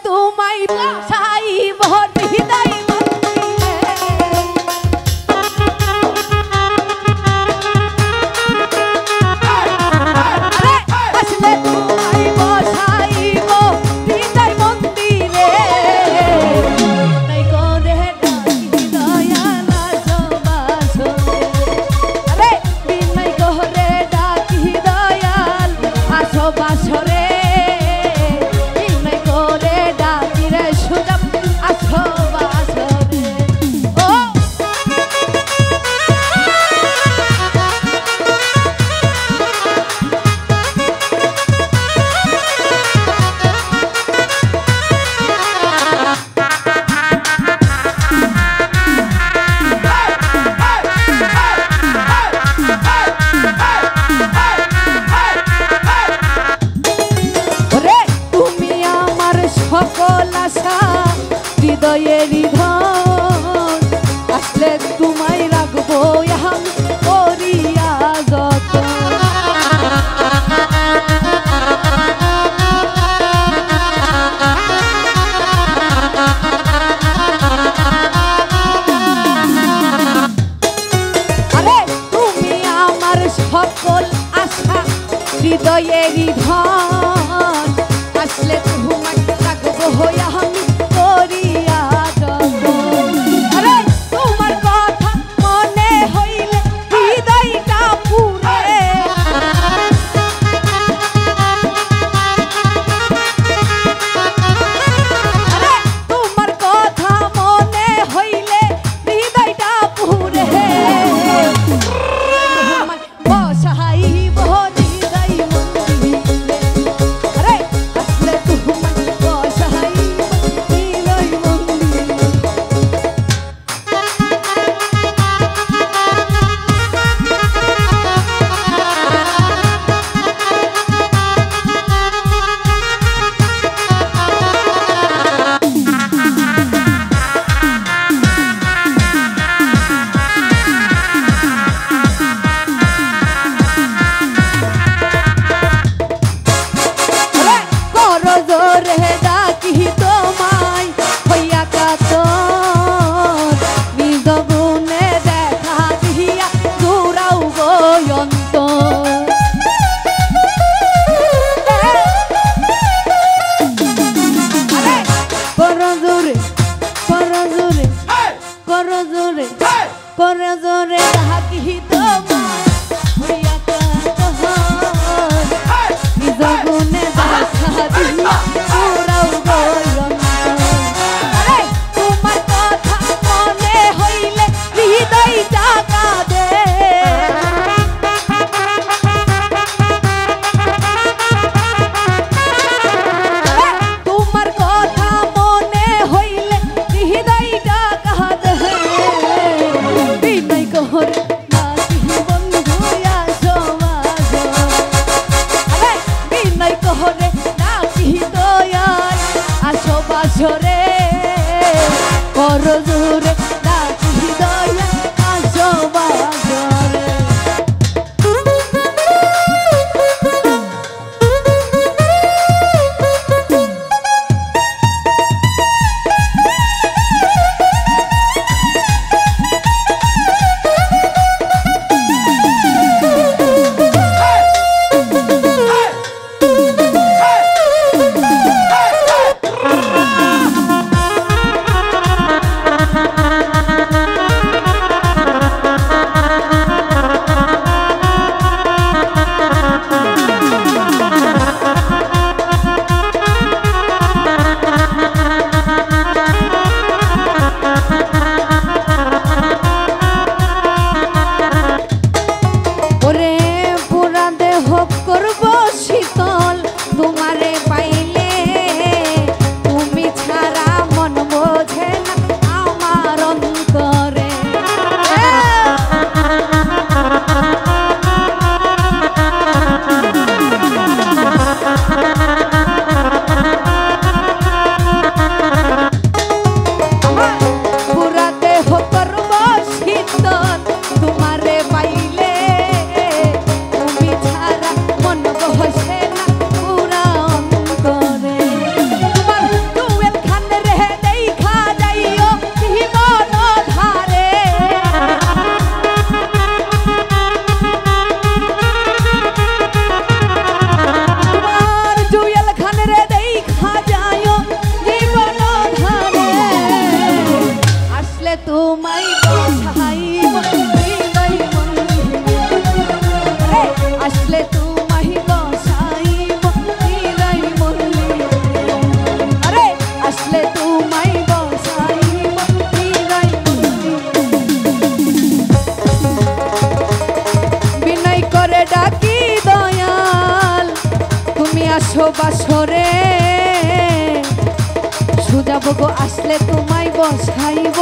তোমায় চাইব হৃদয় সকল আশা হৃদয়েরই ধন আসলে তোমায় রাখবো আমি করিয়া যতন আরে তুমি আমার সকল আশা হৃদয়েরই ধন আসলে তোমায় হইয়া আমি করিয়া যতন আরে তোমার কথা মনে হইলে হৃদয়টা পুরে আরে তোমার কথা মনে হইলে হৃদয়টা পুরে বসাইব হৃদয় মন্দিরে আরে আসলে তোমায় জোরে ডাকি তোমায় হইয়া কাতর নিজ গুণে দেখা দিয়া দূরাও গয়ন্তর করজোরে করজোরে করজোরে করজোরে ডাকি তোমায় হইয়া কাতর নিজ গুণে দেখা দিয়া দূরাও গয়ন্তর আরে তোমার কথা মনে হইলে হৃদয়টা কাঁদে তোমার কথা মনে হইলে হৃদয়টা কাঁদে বিনয় করে ডাকি বন্ধু আসো মাঝে আরে বিনয় করে ডাকি দয়াল আসো বাসরে করজোরে ডাকি দয়াল আসো বাসরে আসো বাসরে সুজাব গো আসলে তোমায় বসাইব